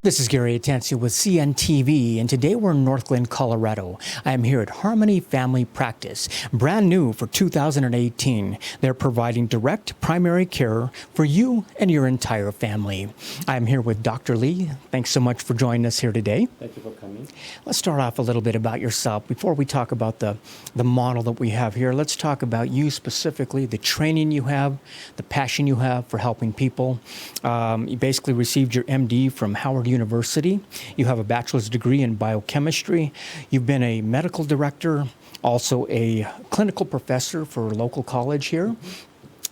This is Gary Atencio with CNTV, and today we're in Northglenn, Colorado. I am here at Harmony Family Practice, brand new for 2018. They're providing direct primary care for you and your entire family. I'm here with Dr. Lee. Thanks so much for joining us here today. Thank you for coming. Let's start off a little bit about yourself. Before we talk about the model that we have here, let's talk about you specifically, the training you have, the passion you have for helping people. You basically received your MD from Howard University. You have a bachelor's degree in biochemistry. You've been a medical director, also a clinical professor for a local college here.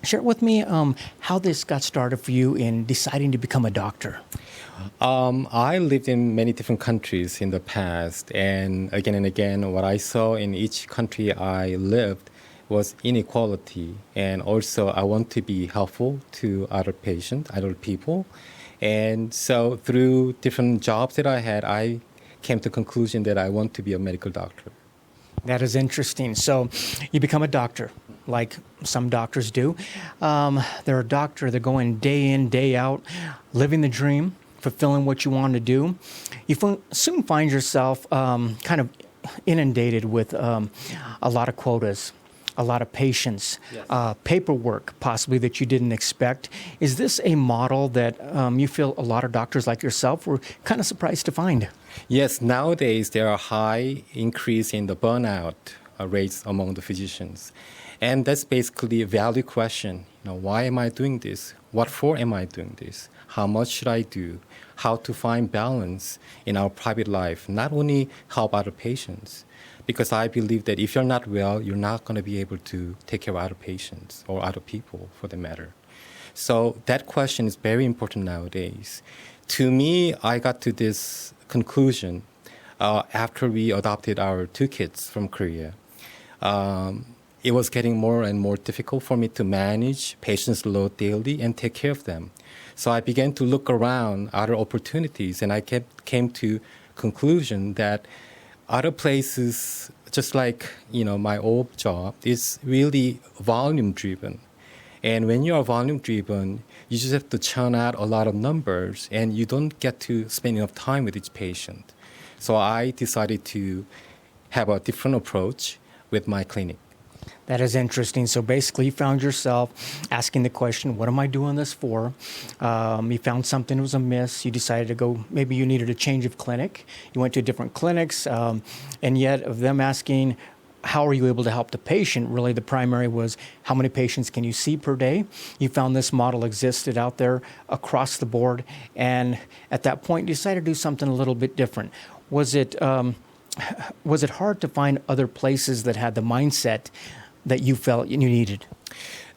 Share with me how this got started for you in deciding to become a doctor. I lived in many different countries in the past, and again, what I saw in each country I lived was inequality, and also I want to be helpful to other patients, other people. And so through different jobs that I had, I came to the conclusion that I want to be a medical doctor. That is interesting. So you become a doctor, like some doctors do. They're a doctor, they're going day in, day out, living the dream, fulfilling what you want to do. You soon find yourself kind of inundated with a lot of quotas, a lot of patients, yes. Paperwork possibly that you didn't expect. Is this a model that you feel a lot of doctors like yourself were kind of surprised to find? Yes, nowadays there are high increase in the burnout rates among the physicians. And that's basically a value question. Why am I doing this? What for am I doing this? How much should I do? How to find balance in our private life, not only help other patients. Because I believe that if you're not well, you're not going to be able to take care of other patients or other people for the matter. So that question is very important nowadays. To me, I got to this conclusion after we adopted our 2 kids from Korea. It was getting more and more difficult for me to manage patients' load daily and take care of them. So I began to look around other opportunities, and I came to conclusion that other places, just like my old job, is really volume-driven. And when you are volume-driven, you just have to churn out a lot of numbers, and you don't get to spend enough time with each patient. So I decided to have a different approach with my clinic. That is interesting. So basically, you found yourself asking the question, what am I doing this for? You found something was amiss. You decided to go, maybe you needed a change of clinic. You went to different clinics, and yet of them asking, how are you able to help the patient? Really, the primary was, how many patients can you see per day? You found this model existed out there across the board, and at that point, you decided to do something a little bit different. Was it hard to find other places that had the mindset that you felt you needed?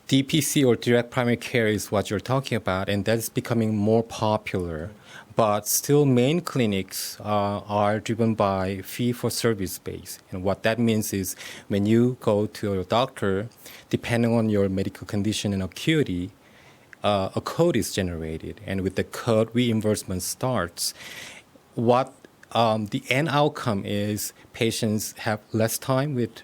DPC, or direct primary care, is what you're talking about, and that's becoming more popular. But still, main clinics are driven by fee-for-service base. And what that means is when you go to a doctor, depending on your medical condition and acuity, a code is generated. And with the code, reimbursement starts. What the end outcome is patients have less time with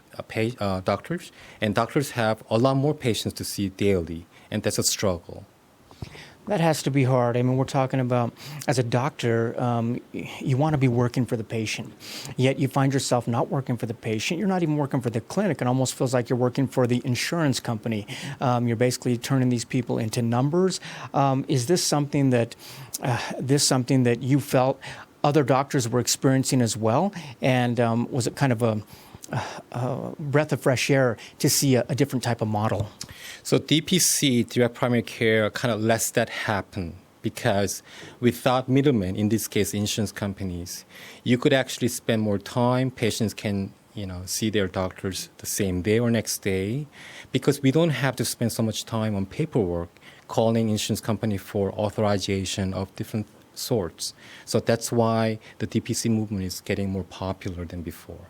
doctors, and doctors have a lot more patients to see daily, and that's a struggle. That has to be hard. I mean, we're talking about, as a doctor, you want to be working for the patient, yet you find yourself not working for the patient. You're not even working for the clinic. It almost feels like you're working for the insurance company. You're basically turning these people into numbers. Is this something that you felt other doctors were experiencing as well? And was it kind of a breath of fresh air to see a different type of model? So DPC, direct primary care, kind of lets that happen because without middlemen, in this case insurance companies, you could actually spend more time. Patients can see their doctors the same day or next day, because we don't have to spend so much time on paperwork calling insurance company for authorization of different sorts. So that's why the DPC movement is getting more popular than before.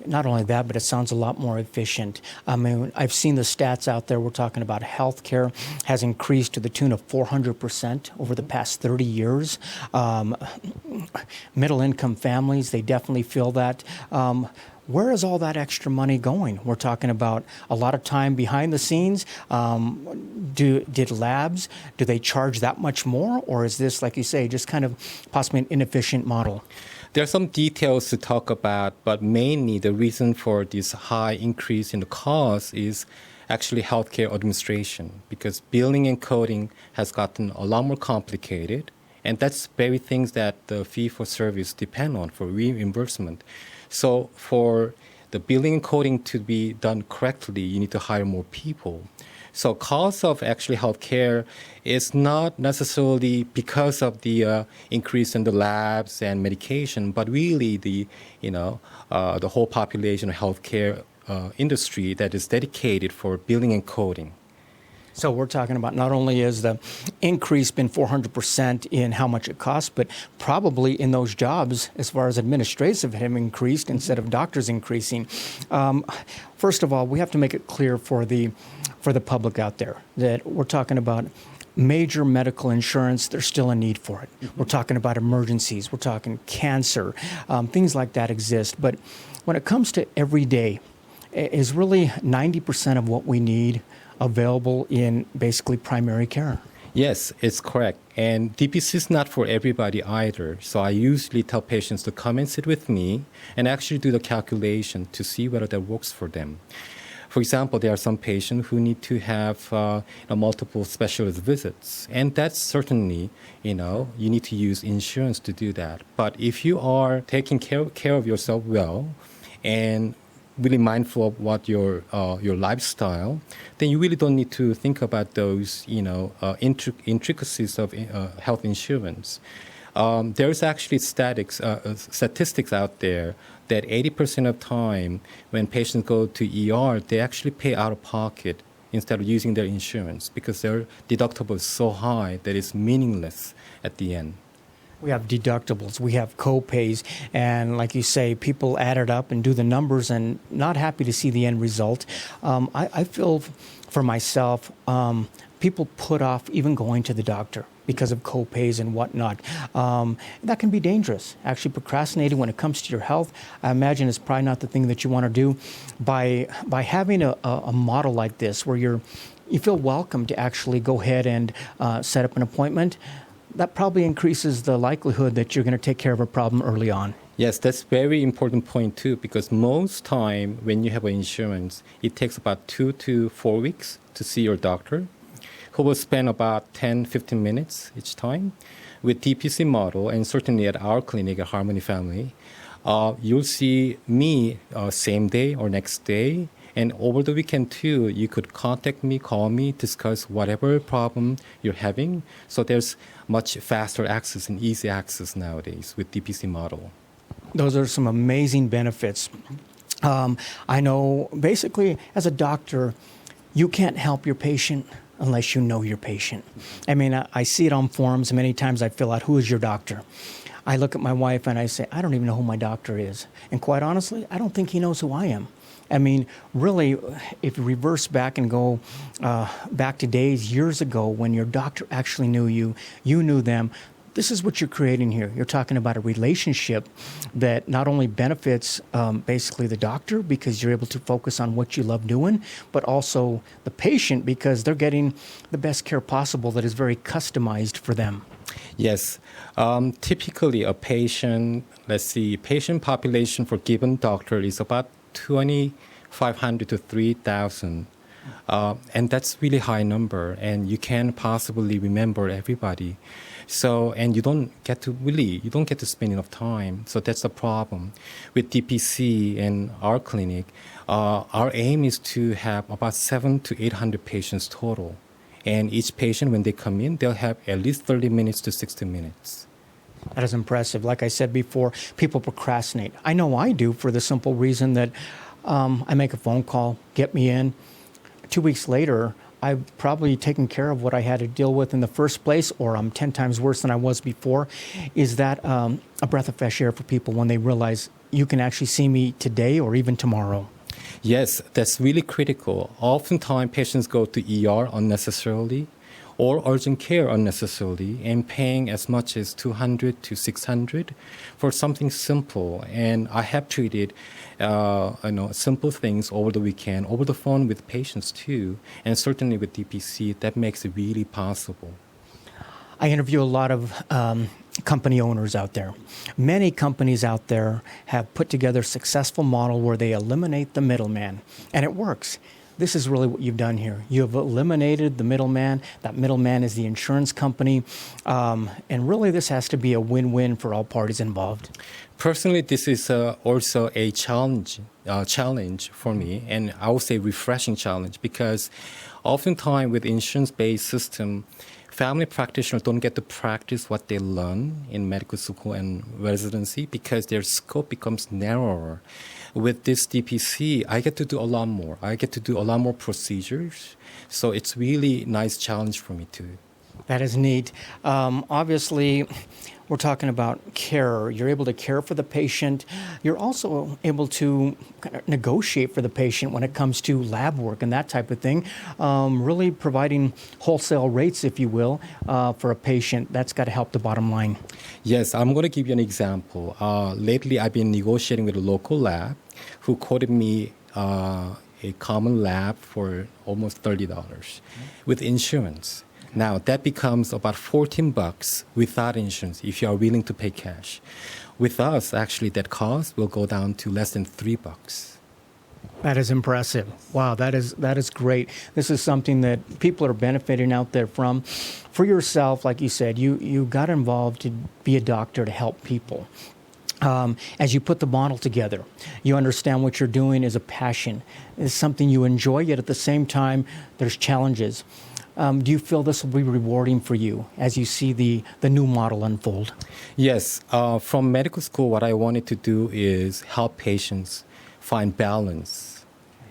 Not only that, but it sounds a lot more efficient. I mean, I've seen the stats out there. We're talking about healthcare has increased to the tune of 400% over the past 30 years. Middle income families, they definitely feel that. Where is all that extra money going? We're talking about a lot of time behind the scenes. Did labs, do they charge that much more? Or is this, like you say, just kind of possibly an inefficient model? There are some details to talk about, but mainly the reason for this high increase in the cost is actually healthcare administration, because billing and coding has gotten a lot more complicated, and that's very things that the fee-for-service depend on for reimbursement. So for the billing and coding to be done correctly, you need to hire more people. So cost of actually healthcare is not necessarily because of the increase in the labs and medication, but really the whole population of healthcare industry that is dedicated for billing and coding. So we're talking about not only has the increase been 400% in how much it costs, but probably in those jobs, as far as administrative have increased instead of doctors increasing. First of all, we have to make it clear for the public out there that we're talking about major medical insurance. There's still a need for it. We're talking about emergencies. We're talking cancer. Things like that exist. But when it comes to everyday, is really 90% of what we need available in basically primary care. Yes, it's correct. And DPC is not for everybody either. So I usually tell patients to come and sit with me and actually do the calculation to see whether that works for them. For example, there are some patients who need to have multiple specialist visits. And that's certainly, you need to use insurance to do that. But if you are taking care of yourself well and really mindful of what your lifestyle, then you really don't need to think about those intricacies of health insurance. There's actually statistics out there that 80% of time when patients go to ER, they actually pay out of pocket instead of using their insurance because their deductible is so high that it's meaningless at the end. We have deductibles, we have co-pays, and like you say, people add it up and do the numbers and not happy to see the end result. I feel for myself, people put off even going to the doctor because of co-pays and whatnot. That can be dangerous. Actually, procrastinating when it comes to your health, I imagine is probably not the thing that you want to do. By having a model like this where you feel welcome to actually go ahead and set up an appointment, that probably increases the likelihood that you're going to take care of a problem early on. Yes, that's very important point too, because most time when you have an insurance, it takes about 2 to 4 weeks to see your doctor, who will spend about 10, 15 minutes each time. With DPC model, and certainly at our clinic at Harmony Family, you'll see me same day or next day. And over the weekend too, you could contact me, call me, discuss whatever problem you're having. So there's much faster access and easy access nowadays with DPC model. Those are some amazing benefits. I know basically as a doctor, you can't help your patient unless you know your patient. I mean, I see it on forums. Many times I fill out, who is your doctor? I look at my wife and I say, I don't even know who my doctor is. And quite honestly, I don't think he knows who I am. I mean, really, if you reverse back and go back to days, years ago, when your doctor actually knew you, you knew them, this is what you're creating here. You're talking about a relationship that not only benefits basically the doctor because you're able to focus on what you love doing, but also the patient because they're getting the best care possible that is very customized for them. Yes. Typically, a patient population for given doctor is about 2,500 to 3,000. And that's really high number, and you can't possibly remember everybody. So, and you don't get to spend enough time. So that's the problem. With DPC and our clinic, our aim is to have about 700 to 800 patients total. And each patient, when they come in, they'll have at least 30 minutes to 60 minutes. That is impressive. Like I said before, people procrastinate. I know I do for the simple reason that I make a phone call, get me in. 2 weeks later, I've probably taken care of what I had to deal with in the first place, or I'm 10 times worse than I was before. Is that a breath of fresh air for people when they realize you can actually see me today or even tomorrow. Yes, that's really critical. Oftentimes, patients go to ER unnecessarily or urgent care unnecessarily and paying as much as 200 to 600 for something simple. And I have treated simple things over the weekend, over the phone with patients too, and certainly with DPC, that makes it really possible. I interview a lot of company owners out there. Many companies out there have put together a successful model where they eliminate the middleman, and it works. This is really what you've done here. You have eliminated the middleman. That middleman is the insurance company, and really this has to be a win-win for all parties involved. Personally, this is also a challenge for me, and I would say refreshing challenge, because oftentimes with insurance-based system, family practitioners don't get to practice what they learn in medical school and residency because their scope becomes narrower. With this DPC, I get to do a lot more. I get to do a lot more procedures. So it's really nice challenge for me too. That is neat. Obviously, we're talking about care. You're able to care for the patient. You're also able to kind of negotiate for the patient when it comes to lab work and that type of thing. Really providing wholesale rates, if you will, for a patient. That's got to help the bottom line. Yes, I'm going to give you an example. Lately, I've been negotiating with a local lab who quoted me a common lab for almost $30 with insurance. Now, that becomes about $14 without insurance if you are willing to pay cash. With us, actually, that cost will go down to less than $3. That is impressive. Wow, that is great. This is something that people are benefiting out there from. For yourself, like you said, you got involved to be a doctor to help people. As you put the model together, you understand what you're doing is a passion. It's something you enjoy, yet at the same time, there's challenges. Do you feel this will be rewarding for you as you see the new model unfold? Yes. From medical school, what I wanted to do is help patients find balance.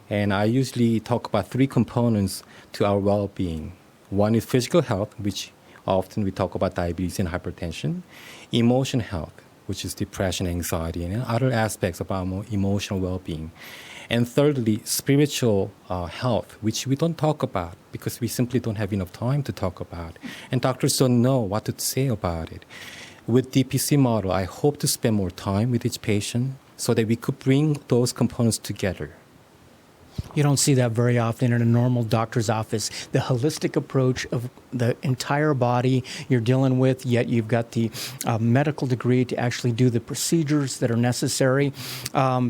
And I usually talk about three components to our well-being. One is physical health, which often we talk about diabetes and hypertension. Emotional health, which is depression, anxiety, and other aspects of our emotional well-being. And thirdly, spiritual health, which we don't talk about because we simply don't have enough time to talk about. And doctors don't know what to say about it. With DPC model, I hope to spend more time with each patient so that we could bring those components together. You don't see that very often in a normal doctor's office. The holistic approach of the entire body you're dealing with, yet you've got the medical degree to actually do the procedures that are necessary.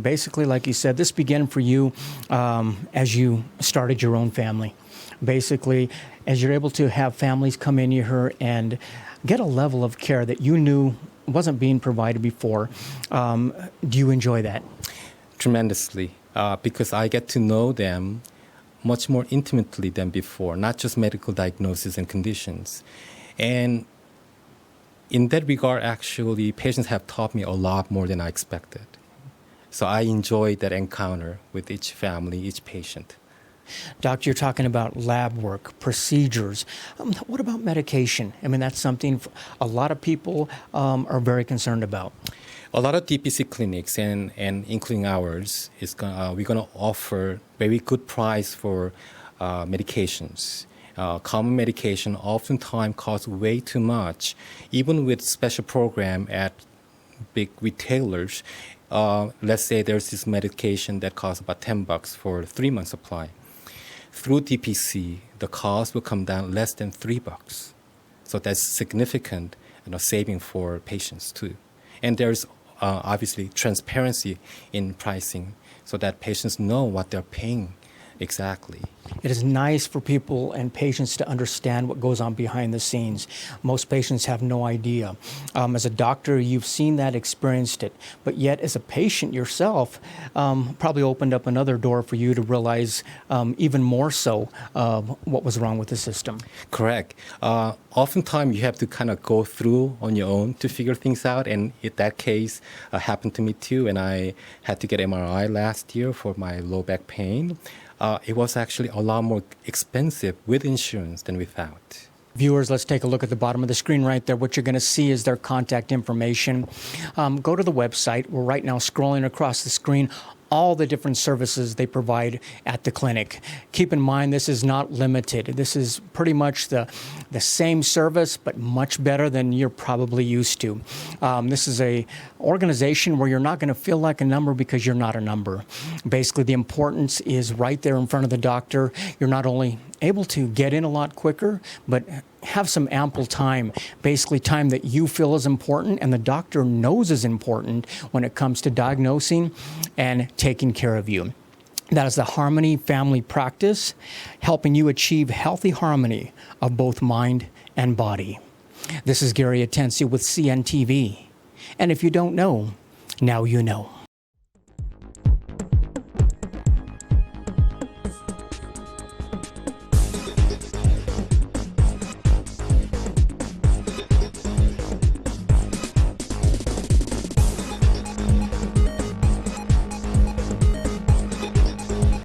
Basically, like you said, this began for you as you started your own family. Basically, as you're able to have families come in here and get a level of care that you knew wasn't being provided before. Do you enjoy that? Tremendously. Because I get to know them much more intimately than before, not just medical diagnosis and conditions. And in that regard, actually, patients have taught me a lot more than I expected. So I enjoy that encounter with each family, each patient. Doctor, you're talking about lab work, procedures. What about medication? I mean, that's something a lot of people are very concerned about. A lot of DPC clinics, and including ours, we're going to offer very good price for medications. Common medication oftentimes costs way too much. Even with special program at big retailers, let's say there's this medication that costs about $10 for 3 months supply. Through DPC, the cost will come down less than $3. So that's significant saving for patients too. And there's obviously transparency in pricing so that patients know what they're paying exactly. It is nice for people and patients to understand what goes on behind the scenes. Most patients have no idea. As a doctor, you've seen that, experienced it. But yet, as a patient yourself, probably opened up another door for you to realize even more so what was wrong with the system. Correct. Oftentimes, you have to kind of go through on your own to figure things out. And in that case happened to me too. And I had to get MRI last year for my low back pain. It was actually a lot more expensive with insurance than without. Viewers, let's take a look at the bottom of the screen right there. What you're going to see is their contact information. Go to the website. We're right now scrolling across the screen all the different services they provide at the clinic. Keep in mind, this is not limited. This is pretty much the same service, but much better than you're probably used to. This is a organization where you're not going to feel like a number because you're not a number. Basically, the importance is right there in front of the doctor. You're not only able to get in a lot quicker, but have some ample time, basically time that you feel is important and the doctor knows is important when it comes to diagnosing and taking care of you. That is the Harmony Family Practice, helping you achieve healthy harmony of both mind and body. This is Gary Atencio with CNTV. And if you don't know, now you know.